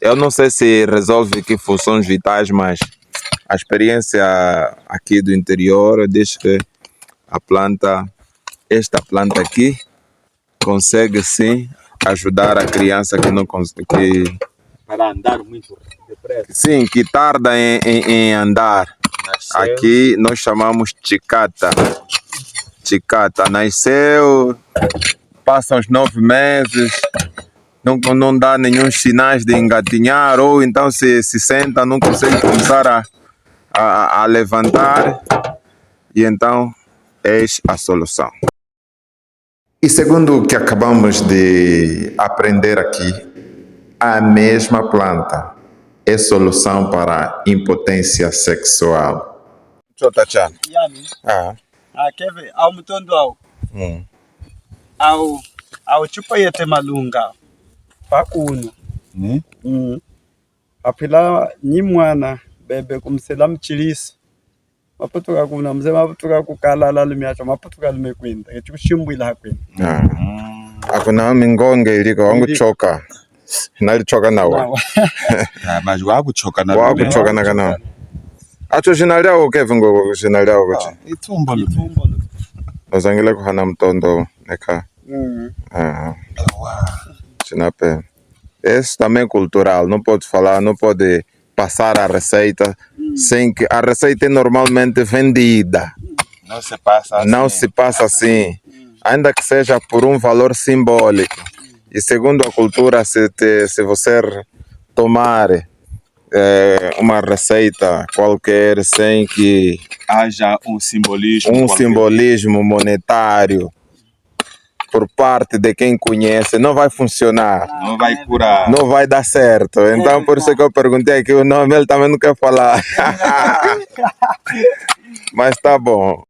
Eu não sei se resolve aqui funções vitais, mas a experiência aqui do interior diz que esta planta aqui, consegue sim ajudar a criança que não consegue. Para andar muito depressa. Sim, que tarda em andar. Nasceu. Aqui nós chamamos chicata. Chicata nasceu, passa uns 9 meses, não dá nenhum sinais de engatinhar, ou então se senta, não consegue começar a levantar, e então eis a solução. E segundo o que acabamos de aprender aqui, a mesma planta é solução para impotência sexual. Tchotachan. Yami. Quer ver? Ao mutondo ao chupa yete malunga. Pakuno. Apila ni mwana bebe kumsela mchilisi. Maputuka kuna mzee maputuka kukalala lumiacho maputuka lumekwinda. Echukushimbwila hakwinda. Akuna mingonge iliko wanguchoka. Nalichoka nawe. Mas wakuchoka na Wakuchoka na kana. Acho jinalia Kevin go jinalia gochi. Itumbo. Ozangile kuhana mtondo neka. Chinape. Esse também é cultural, não pode falar, não pode passar a receita sem que a receita é normalmente vendida. Não se passa assim. Não se passa assim, ainda que seja por um valor simbólico. E segundo a cultura, se você tomar uma receita qualquer sem que haja um simbolismo monetário por parte de quem conhece, não vai funcionar. Não vai curar. Não vai dar certo. Então, por isso que eu perguntei aqui o nome, ele também não quer falar. Mas tá bom.